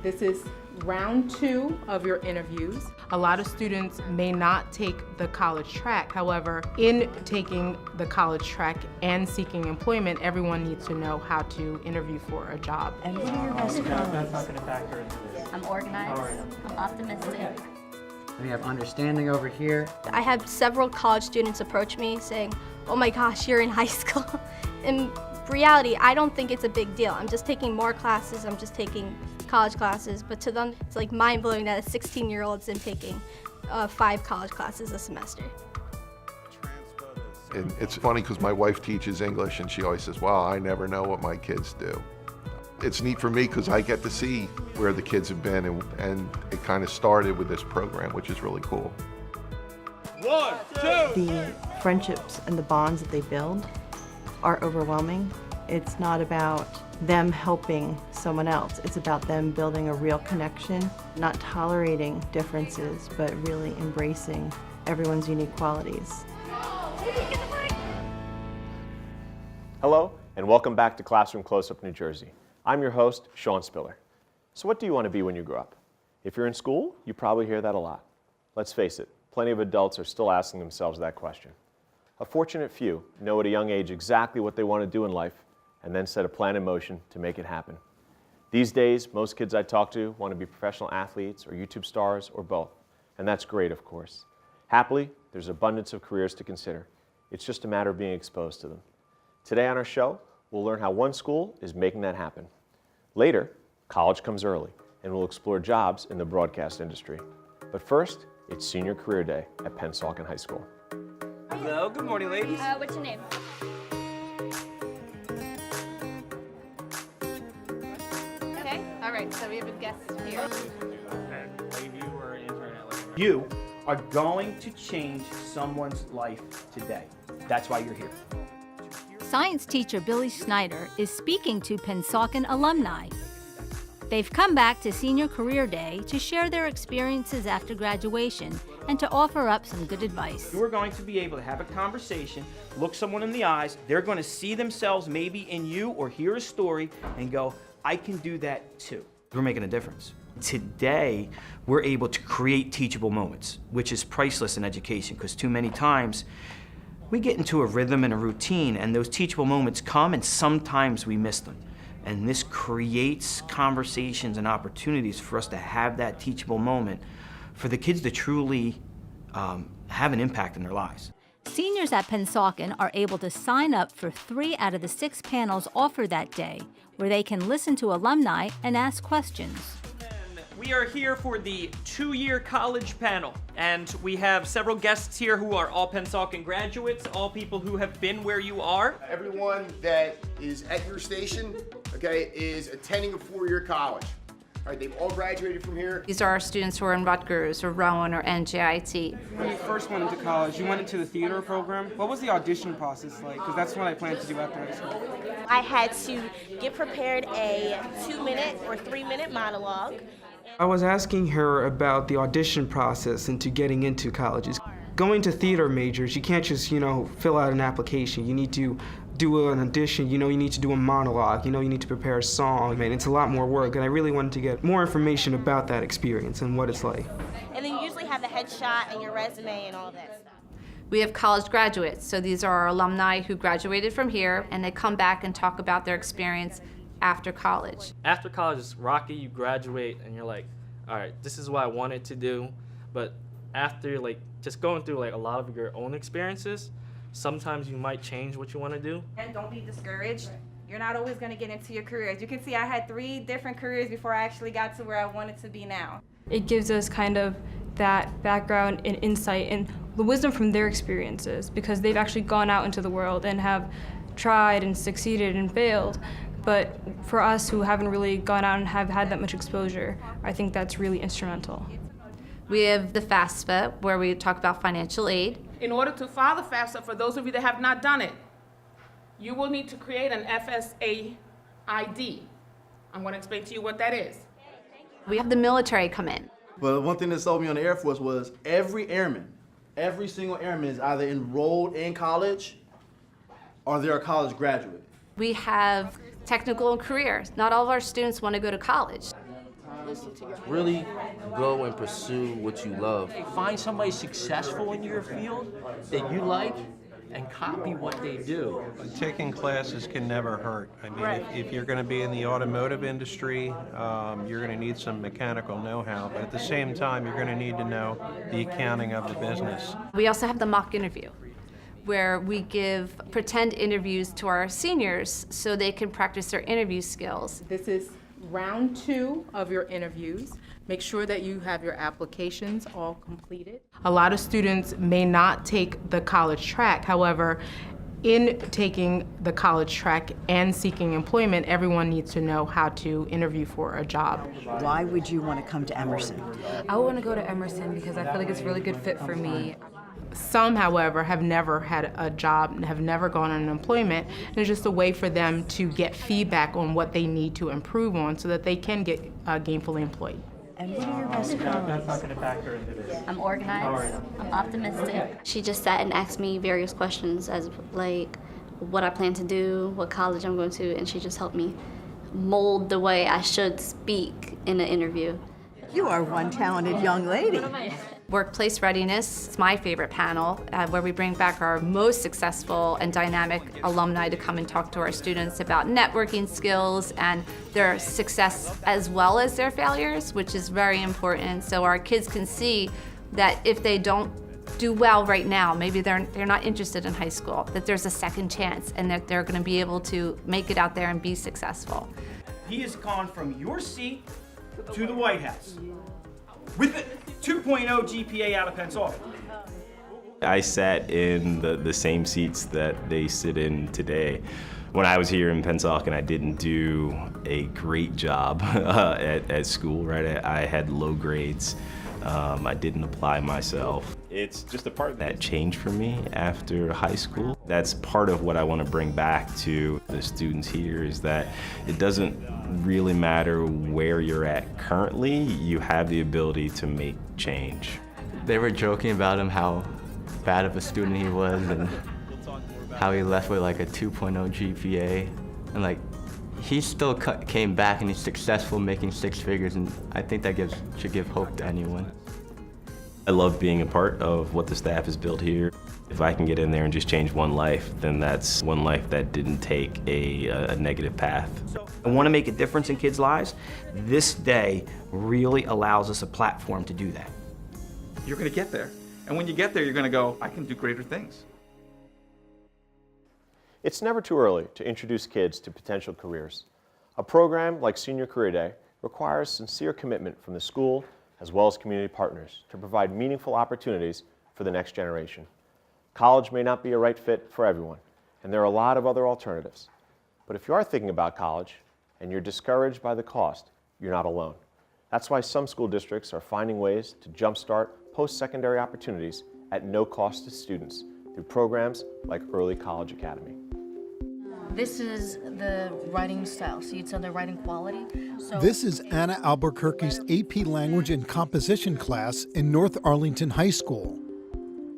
This is round 2 of your interviews. A lot of students may not take the college track. However, in taking the college track and seeking employment, everyone needs to know how to interview for a job. And what are your best qualities? That's not going to factor into this. I'm organized, I'm optimistic. We have understanding over here. I have several college students approach me saying, oh my gosh, you're in high school. In reality, I don't think it's a big deal. I'm just taking more classes, I'm just taking college classes, but to them, it's like mind-blowing that a 16-year-old's in taking 5 college classes a semester. And it's funny because my wife teaches English and she always says, wow, I never know what my kids do. It's neat for me because I get to see where the kids have been, and it kind of started with this program, which is really cool. 1, 2. The friendships and the bonds that they build are overwhelming. It's not about them helping someone else. It's about them building a real connection, not tolerating differences, but really embracing everyone's unique qualities. Hello, and welcome back to Classroom Close-Up New Jersey. I'm your host, Sean Spiller. So what do you want to be when you grow up? If you're in school, you probably hear that a lot. Let's face it, plenty of adults are still asking themselves that question. A fortunate few know at a young age exactly what they want to do in life and then set a plan in motion to make it happen. These days, most kids I talk to want to be professional athletes or YouTube stars or both, and that's great, of course. Happily, there's abundance of careers to consider. It's just a matter of being exposed to them. Today on our show, we'll learn how one school is making that happen. Later, college comes early, and we'll explore jobs in the broadcast industry. But first, it's Senior Career Day at Pennsauken High School. Hello, good morning, ladies. What's your name? Okay, all right, so we have a guest here. You are going to change someone's life today. That's why you're here. Science teacher Billy Schneider is speaking to Pennsauken alumni. They've come back to Senior Career Day to share their experiences after graduation and to offer up some good advice. You are going to be able to have a conversation, look someone in the eyes, they're going to see themselves maybe in you or hear a story and go, I can do that too. We're making a difference. Today, we're able to create teachable moments, which is priceless in education, because too many times we get into a rhythm and a routine, and those teachable moments come, and sometimes we miss them. And this creates conversations and opportunities for us to have that teachable moment for the kids to truly have an impact in their lives. Seniors at Pennsauken are able to sign up for 3 out of the 6 panels offered that day, where they can listen to alumni and ask questions. We are here for the 2-year college panel, and we have several guests here who are all Pennsauken graduates, all people who have been where you are. Everyone that is at your station, okay, is attending a 4-year college. All right, they've all graduated from here. These are our students who are in Rutgers or Rowan or NJIT. When you first went into college, you went into the theater program. What was the audition process like? Because that's what I plan to do after high school. I had to get prepared a 2-minute or 3-minute monologue. I was asking her about the audition process into getting into colleges. Going to theater majors, you can't just, fill out an application. You need to do an audition, you need to do a monologue, you need to prepare a song. Man, it's a lot more work, and I really wanted to get more information about that experience and what it's like. And then you usually have the headshot and your resume and all of that stuff. We have college graduates, so these are our alumni who graduated from here, and they come back and talk about their experience after college. After college, it's rocky. You graduate and you're like, all right, this is what I wanted to do. But after just going through a lot of your own experiences, sometimes you might change what you want to do. And don't be discouraged. You're not always going to get into your career. As you can see, I had 3 different careers before I actually got to where I wanted to be now. It gives us kind of that background and insight and the wisdom from their experiences, because they've actually gone out into the world and have tried and succeeded and failed. But for us who haven't really gone out and have had that much exposure, I think that's really instrumental. We have the FAFSA, where we talk about financial aid. In order to file the FAFSA, for those of you that have not done it, you will need to create an FSA ID. I'm going to explain to you what that is. We have the military come in. Well, one thing that sold me on the Air Force was every single airman is either enrolled in college or they're a college graduate. We have technical and careers. Not all of our students want to go to college. Really go and pursue what you love. Find somebody successful in your field that you like and copy what they do. Taking classes can never hurt. I mean, Right. if you're going to be in the automotive industry, you're going to need some mechanical know-how, but at the same time, you're going to need to know the accounting of the business. We also have the mock interview, where we give pretend interviews to our seniors so they can practice their interview skills. This is round 2 of your interviews. Make sure that you have your applications all completed. A lot of students may not take the college track. However, in taking the college track and seeking employment, everyone needs to know how to interview for a job. Why would you want to come to Emerson? I would want to go to Emerson because I feel like it's a really good fit for me. Some, however, have never had a job, have never gone on employment, and it's just a way for them to get feedback on what they need to improve on so that they can get gainfully employed. And what are your best qualities? I'm organized, I'm optimistic. She just sat and asked me various questions as like what I plan to do, what college I'm going to, and she just helped me mold the way I should speak in an interview. You are one talented young lady. Workplace readiness is my favorite panel, where we bring back our most successful and dynamic alumni to come and talk to our students about networking skills and their success as well as their failures, which is very important. So our kids can see that if they don't do well right now, maybe they're not interested in high school, that there's a second chance and that they're going to be able to make it out there and be successful. He has gone from your seat to the White House with a 2.0 GPA out of Pennsauken. I sat in the same seats that they sit in today. When I was here in Pennsauken, I didn't do a great job at school, right? I had low grades. I didn't apply myself. It's just a part that changed for me after high school. That's part of what I want to bring back to the students here, is that it doesn't really matter where you're at currently, you have the ability to make change. They were joking about him, how bad of a student he was and how he left with like a 2.0 GPA. And like, he still came back and he's successful, making 6 figures, and I think that should give hope to anyone. I love being a part of what the staff has built here. If I can get in there and just change one life, then that's one life that didn't take a negative path. I want to make a difference in kids' lives. This day really allows us a platform to do that. You're going to get there. And when you get there, you're going to go, I can do greater things. It's never too early to introduce kids to potential careers. A program like Senior Career Day requires sincere commitment from the school as well as community partners to provide meaningful opportunities for the next generation. College may not be a right fit for everyone, and there are a lot of other alternatives. But if you are thinking about college and you're discouraged by the cost, you're not alone. That's why some school districts are finding ways to jumpstart post-secondary opportunities at no cost to students through programs like Early College Academy. This is the writing style, so you'd say the writing quality. This is Anna Albuquerque's AP Language and Composition class in North Arlington High School.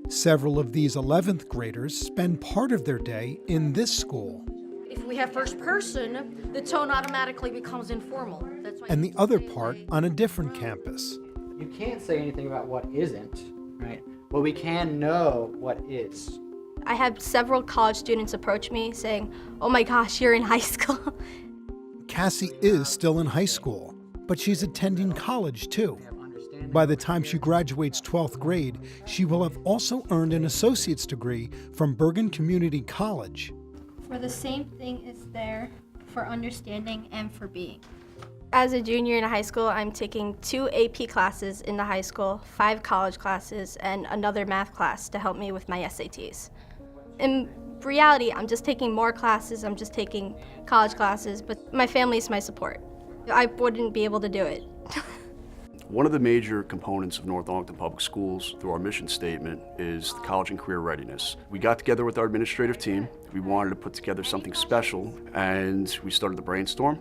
Several of these 11th graders spend part of their day in this school. If we have first person, the tone automatically becomes informal. That's why And the other part on a different campus. You can't say anything about what isn't, right? But we can know what is. I had several college students approach me saying, "Oh my gosh, you're in high school." Cassie is still in high school, but she's attending college too. By the time she graduates 12th grade, she will have also earned an associate's degree from Bergen Community College. For the same thing is there for understanding and for being. As a junior in high school, I'm taking 2 AP classes in the high school, 5 college classes, and another math class to help me with my SATs. In reality, I'm just taking more classes, I'm just taking college classes, but my family is my support. I wouldn't be able to do it. One of the major components of North Arlington Public Schools through our mission statement is the college and career readiness. We got together with our administrative team. We wanted to put together something special, and we started the brainstorm,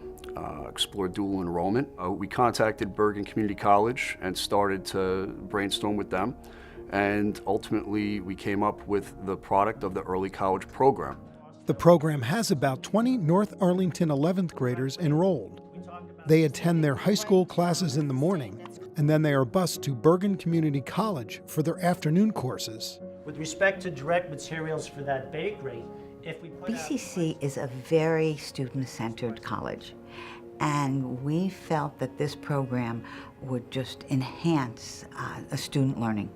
explored dual enrollment. We contacted Bergen Community College and started to brainstorm with them, and ultimately we came up with the product of the early college program. The program has about 20 North Arlington 11th graders enrolled. They attend their high school classes in the morning, and then they are bused to Bergen Community College for their afternoon courses. With respect to direct materials for that bakery, if we put BCC is a very student-centered college, and we felt that this program would just enhance student learning.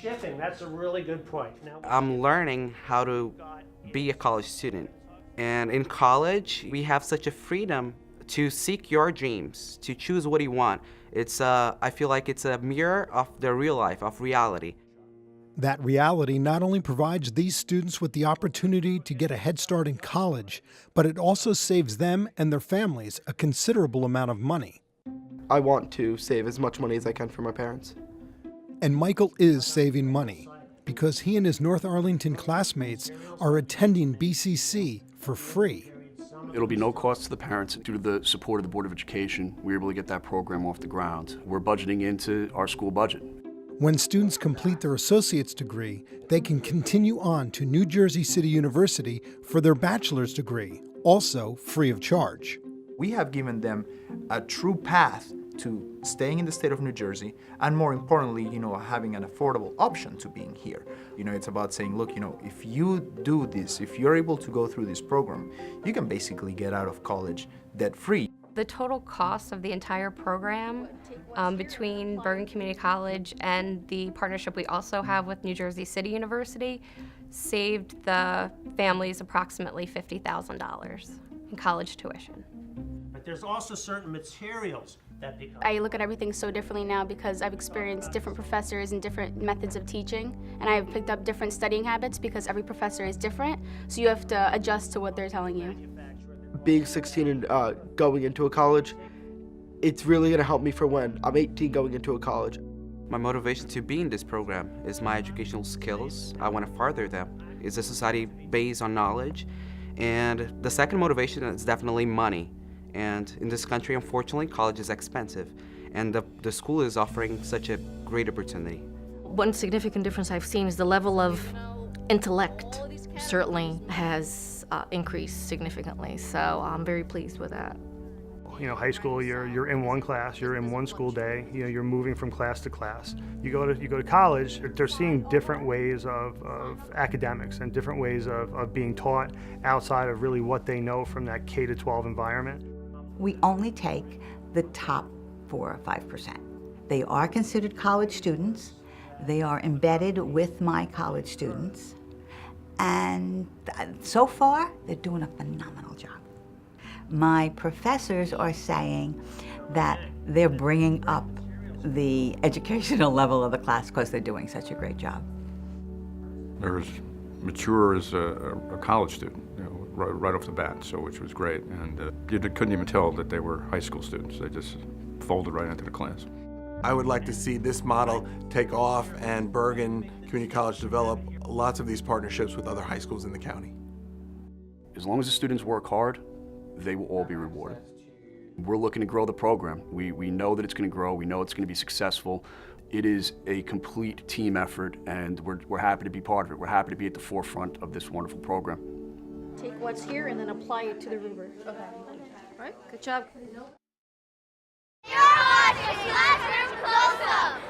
shipping, that's a really good point. Now, I'm learning how to be a college student. And in college, we have such a freedom to seek your dreams, to choose what you want. I feel like it's a mirror of the real life, of reality. That reality not only provides these students with the opportunity to get a head start in college, but it also saves them and their families a considerable amount of money. I want to save as much money as I can for my parents. And Michael is saving money because he and his North Arlington classmates are attending BCC for free. It'll be no cost to the parents. Due to the support of the Board of Education, we were able to get that program off the ground. We're budgeting into our school budget. When students complete their associate's degree, they can continue on to New Jersey City University for their bachelor's degree, also free of charge. We have given them a true path to staying in the state of New Jersey, and more importantly, having an affordable option to being here. It's about saying, look, if you do this, if you're able to go through this program, you can basically get out of college debt-free. The total cost of the entire program between Bergen Community College and the partnership we also have with New Jersey City University saved the families approximately $50,000 in college tuition. But there's also certain materials that become... I look at everything so differently now because I've experienced different professors and different methods of teaching, and I've picked up different studying habits because every professor is different, so you have to adjust to what they're telling you. Being 16 and going into a college, it's really going to help me for when I'm 18 going into a college. My motivation to be in this program is my educational skills. I want to further them. It's a society based on knowledge. And the second motivation is definitely money. And in this country, unfortunately, college is expensive. And the school is offering such a great opportunity. One significant difference I've seen is the level of intellect certainly has increased significantly. So I'm very pleased with that. High school, you're in one class, you're in one school day, you're moving from class to class. You go to college, they're seeing different ways of academics and different ways of being taught outside of really what they know from that K-12 environment. We only take the top 4 or 5%. They are considered college students. They are embedded with my college students. And so far, they're doing a phenomenal job. My professors are saying that they're bringing up the educational level of the class because they're doing such a great job. They're as mature as a college student, right off the bat, which was great. And you couldn't even tell that they were high school students. They just folded right into the class. I would like to see this model take off and Bergen Community College develop lots of these partnerships with other high schools in the county. As long as the students work hard, they will all be rewarded. We're looking to grow the program. We know that it's going to grow. We know it's going to be successful. It is a complete team effort, and we're happy to be part of it. We're happy to be at the forefront of this wonderful program. Take what's here and then apply it to the rubric. Okay. All right, good job. You're watching Classroom Close-Up!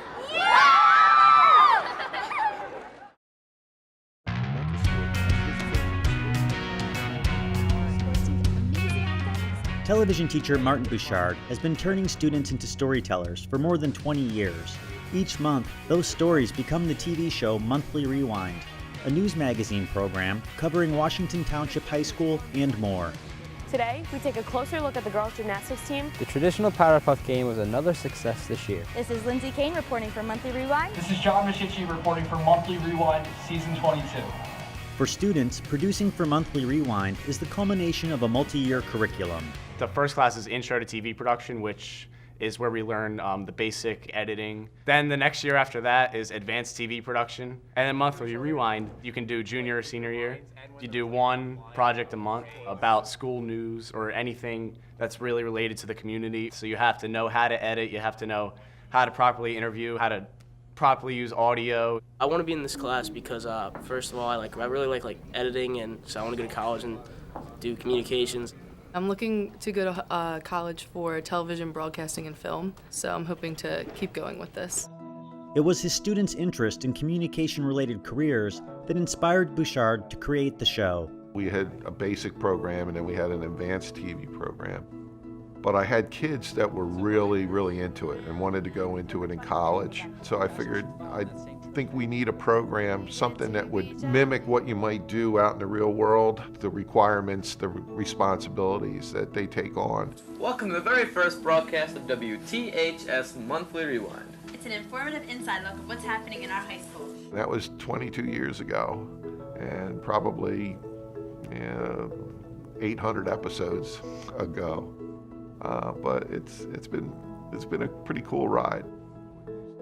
Television teacher Martin Bouchard has been turning students into storytellers for more than 20 years. Each month, those stories become the TV show Monthly Rewind, a news magazine program covering Washington Township High School and more. Today, we take a closer look at the girls' gymnastics team. The traditional Powder Puff game was another success this year. This is Lindsay Kane reporting for Monthly Rewind. This is John Mishichi reporting for Monthly Rewind, Season 22. For students, producing for Monthly Rewind is the culmination of a multi-year curriculum. The first class is Intro to TV Production, which is where we learn the basic editing. Then the next year after that is Advanced TV Production. And then Monthly Rewind, you can do junior or senior year. You do one project a month about school news or anything that's really related to the community. So you have to know how to edit, you have to know how to properly interview, how to properly use audio. I want to be in this class because first of all, I really like editing, and so I want to go to college and do communications. I'm looking to go to college for television, broadcasting, and film, so I'm hoping to keep going with this. It was his students' interest in communication-related careers that inspired Bouchard to create the show. We had a basic program and then we had an advanced TV program. But I had kids that were really, really into it and wanted to go into it in college. So I figured I think we need a program, something that would mimic what you might do out in the real world, the requirements, the responsibilities that they take on. Welcome to the very first broadcast of WTHS Monthly Rewind. It's an informative inside look of what's happening in our high school. That was 22 years ago, and probably 800 episodes ago. But it's been a pretty cool ride.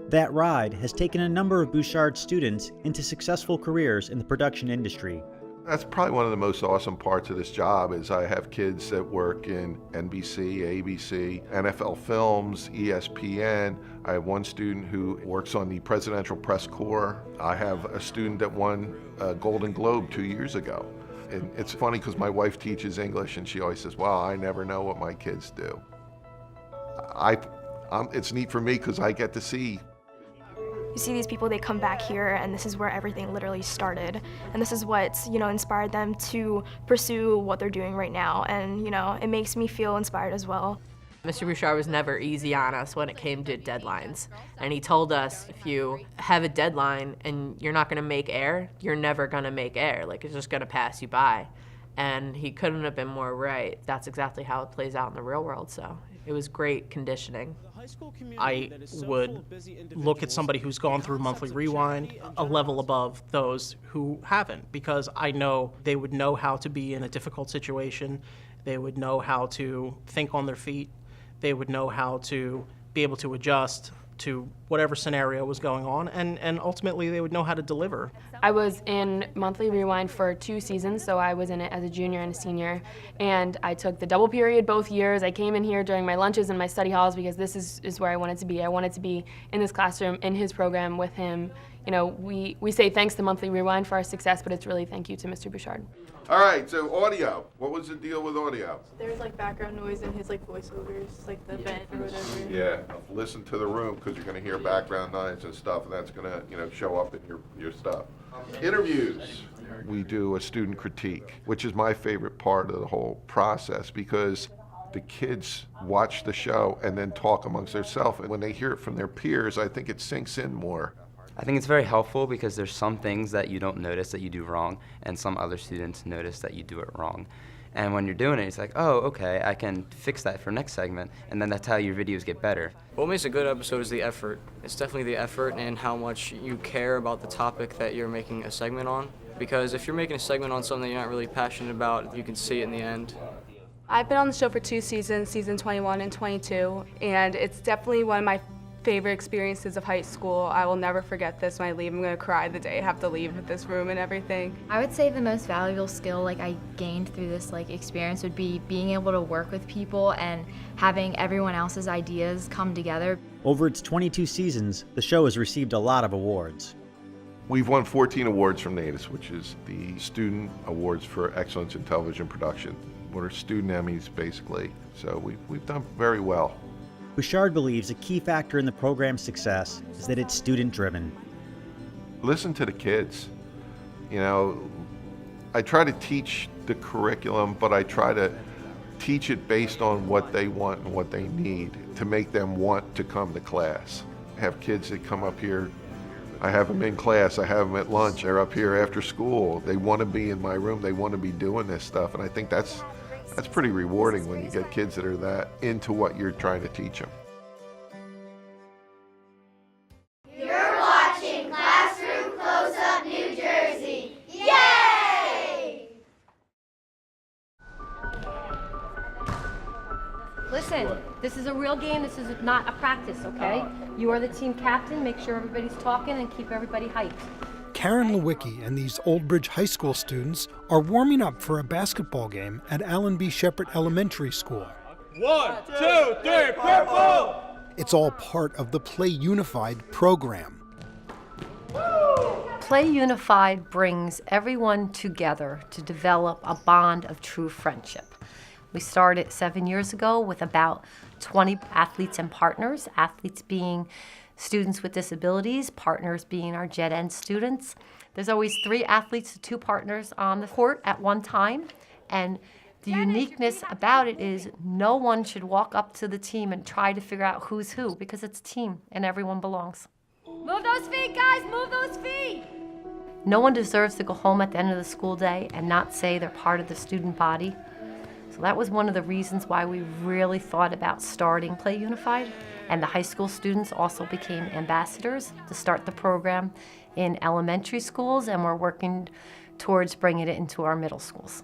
That ride has taken a number of Bouchard students into successful careers in the production industry. That's probably one of the most awesome parts of this job is I have kids that work in NBC, ABC, NFL Films, ESPN. I have one student who works on the Presidential Press Corps. I have a student that won a Golden Globe 2 years ago. And it's funny because my wife teaches English and she always says, well, I never know what my kids do. It's neat for me because I get to see. You see these people, they come back here, and this is where everything literally started. And this is what's, inspired them to pursue what they're doing right now. And, it makes me feel inspired as well. Mr. Bouchard was never easy on us when it came to deadlines. And he told us, if you have a deadline and you're not gonna make air, you're never gonna make air. Like, it's just gonna pass you by. And he couldn't have been more right. That's exactly how it plays out in the real world, so it was great conditioning. I would look at somebody who's gone through Monthly Rewind a level above those who haven't, because I know they would know how to be in a difficult situation. They would know how to think on their feet. They would know how to be able to adjust to whatever scenario was going on, and ultimately they would know how to deliver. I was in Monthly Rewind for 2 seasons, so I was in it as a junior and a senior, and I took the double period both years. I came in here during my lunches and my study halls because this is where I wanted to be. I wanted to be in this classroom, in his program with him. We say thanks to Monthly Rewind for our success, but it's really thank you to Mr. Bouchard. All right, so audio. What was the deal with audio? There's background noise in his voiceovers, the vent or whatever. Yeah, listen to the room because you're going to hear background noise and stuff, and that's going to show up in your stuff. Interviews. We do a student critique, which is my favorite part of the whole process because the kids watch the show and then talk amongst themselves, and when they hear it from their peers, I think it sinks in more. I think it's very helpful because there's some things that you don't notice that you do wrong, and some other students notice that you do it wrong. And when you're doing it, it's like, oh, okay, I can fix that for next segment, and then that's how your videos get better. What makes a good episode is the effort. It's definitely the effort and how much you care about the topic that you're making a segment on. Because if you're making a segment on something that you're not really passionate about, you can see it in the end. I've been on the show for 2 seasons, season 21 and 22, and it's definitely one of my favorite experiences of high school. I will never forget this when I leave. I'm going to cry the day I have to leave this room and everything. I would say the most valuable skill I gained through this experience would be being able to work with people and having everyone else's ideas come together. Over its 22 seasons, the show has received a lot of awards. We've won 14 awards from NATIS, which is the Student Awards for Excellence in Television Production. We're student Emmys, basically, so we've done very well. Bouchard believes a key factor in the program's success is that it's student-driven. Listen to the kids. I try to teach the curriculum, but I try to teach it based on what they want and what they need to make them want to come to class. I have kids that come up here. I have them in class. I have them at lunch. They're up here after school. They want to be in my room. They want to be doing this stuff, and I think that's pretty rewarding when you get kids that are that into what you're trying to teach them. You're watching Classroom Close-Up New Jersey. Yay! Listen, this is a real game. This is not a practice, okay? You are the team captain. Make sure everybody's talking and keep everybody hyped. Karen Lewicki and these Old Bridge High School students are warming up for a basketball game at Allen B. Shepherd Elementary School. 1, 2, 3, purple! It's all part of the Play Unified program. Play Unified brings everyone together to develop a bond of true friendship. We started 7 years ago with about 20 athletes and partners, athletes being students with disabilities, partners being our gen ed students. There's always 3 athletes to 2 partners on the court at one time, and the uniqueness about it is no one should walk up to the team and try to figure out who's who, because it's a team and everyone belongs. Move those feet, guys, move those feet! No one deserves to go home at the end of the school day and not say they're part of the student body. So that was one of the reasons why we really thought about starting Play Unified. And the high school students also became ambassadors to start the program in elementary schools, and we're working towards bringing it into our middle schools.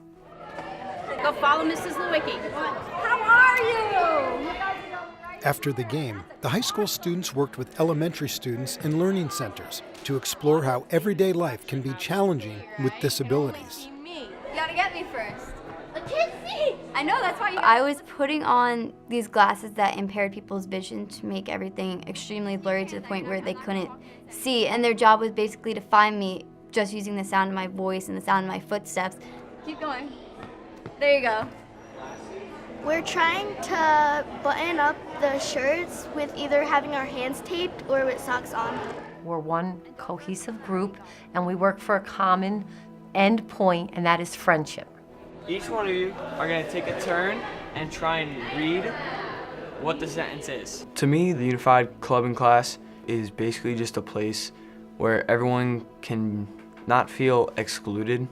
Go follow Mrs. Lewicki. How are you? After the game, the high school students worked with elementary students in learning centers to explore how everyday life can be challenging with disabilities. You gotta get me first. I can't see. I know, that's why I was putting on these glasses that impaired people's vision to make everything extremely blurry to the point where they couldn't see, and their job was basically to find me just using the sound of my voice and the sound of my footsteps. Keep going. There you go. We're trying to button up the shirts with either having our hands taped or with socks on. We're one cohesive group, and we work for a common end point, and that is friendship. Each one of you are going to take a turn and try and read what the sentence is. To me, the Unified Club and Class is basically just a place where everyone can not feel excluded.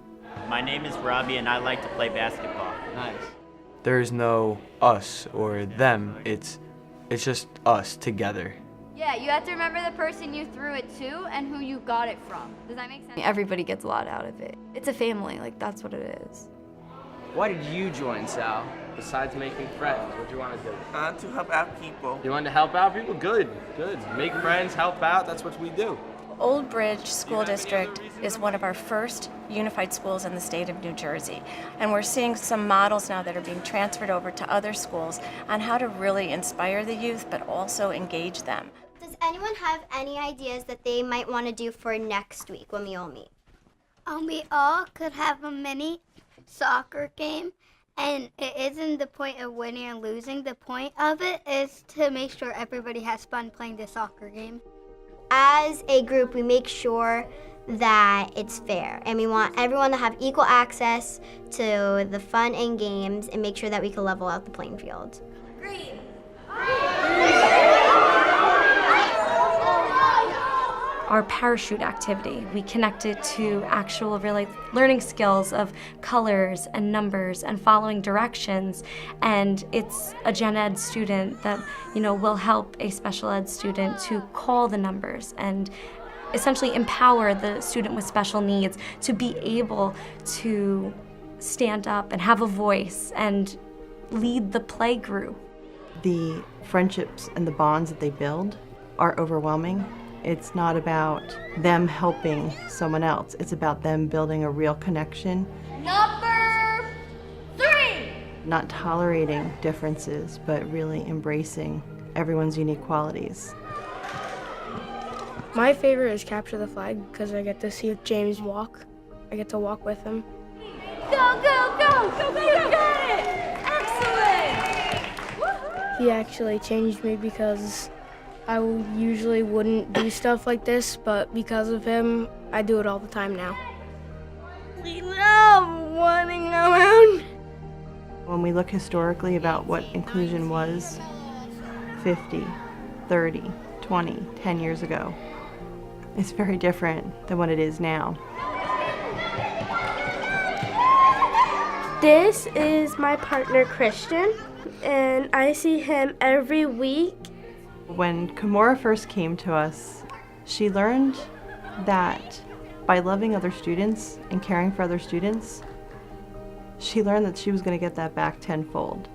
My name is Robbie and I like to play basketball. Nice. There is no us or them, it's just us together. Yeah, you have to remember the person you threw it to and who you got it from. Does that make sense? Everybody gets a lot out of it. It's a family, like that's what it is. Why did you join, Sal? Besides making friends, what do you want to do? To help out people. You want to help out people? Good, good. Make friends, help out, that's what we do. Old Bridge School District is one of our first unified schools in the state of New Jersey. And we're seeing some models now that are being transferred over to other schools on how to really inspire the youth, but also engage them. Does anyone have any ideas that they might want to do for next week when we all meet? We all could have a mini soccer game, and it isn't the point of winning and losing. The point of it is to make sure everybody has fun playing the soccer game. As a group, we make sure that it's fair, and we want everyone to have equal access to the fun and games and make sure that we can level out the playing field. Green. Our parachute activity, we connected to actual really learning skills of colors and numbers and following directions. And it's a gen ed student that, will help a special ed student to call the numbers and essentially empower the student with special needs to be able to stand up and have a voice and lead the play group. The friendships and the bonds that they build are overwhelming. It's not about them helping someone else. It's about them building a real connection. Number 3! Not tolerating differences, but really embracing everyone's unique qualities. My favorite is Capture the Flag because I get to see James walk. I get to walk with him. Go, go, go! Go, go, you got it! Excellent! He actually changed me because I usually wouldn't do stuff like this, but because of him, I do it all the time now. We love running around. When we look historically about what inclusion was 50, 30, 20, 10 years ago, it's very different than what it is now. This is my partner, Christian, and I see him every week. When Kimura first came to us, she learned that by loving other students and caring for other students, she learned that she was going to get that back tenfold.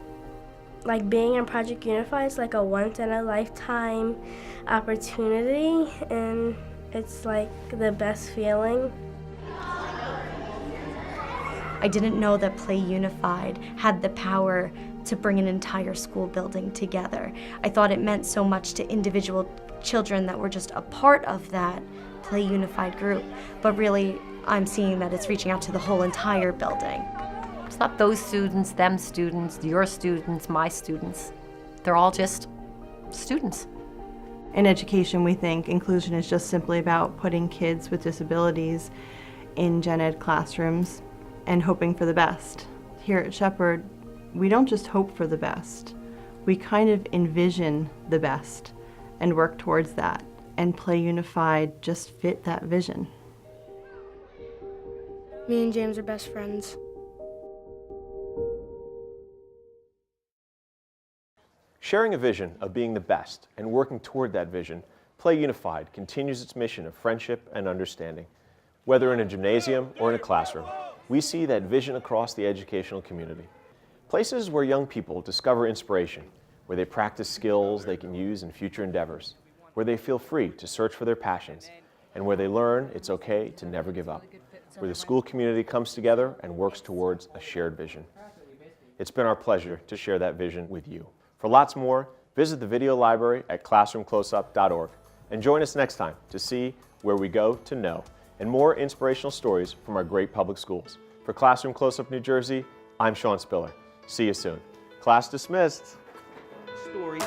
Like being in Project Unify is like a once-in-a-lifetime opportunity, and it's like the best feeling. I didn't know that Play Unified had the power to bring an entire school building together. I thought it meant so much to individual children that were just a part of that Play Unified group, but really I'm seeing that it's reaching out to the whole entire building. It's not those students, them students, your students, my students. They're all just students. In education, we think inclusion is just simply about putting kids with disabilities in gen ed classrooms and hoping for the best. Here at Shepherd, we don't just hope for the best. We kind of envision the best and work towards that, and Play Unified just fit that vision. Me and James are best friends. Sharing a vision of being the best and working toward that vision, Play Unified continues its mission of friendship and understanding. Whether in a gymnasium or in a classroom, we see that vision across the educational community. Places where young people discover inspiration, where they practice skills they can use in future endeavors, where they feel free to search for their passions, and where they learn it's okay to never give up, where the school community comes together and works towards a shared vision. It's been our pleasure to share that vision with you. For lots more, visit the video library at classroomcloseup.org and join us next time to see where we go to know and more inspirational stories from our great public schools. For Classroom Close-Up New Jersey, I'm Sean Spiller. See you soon. Class dismissed. Story.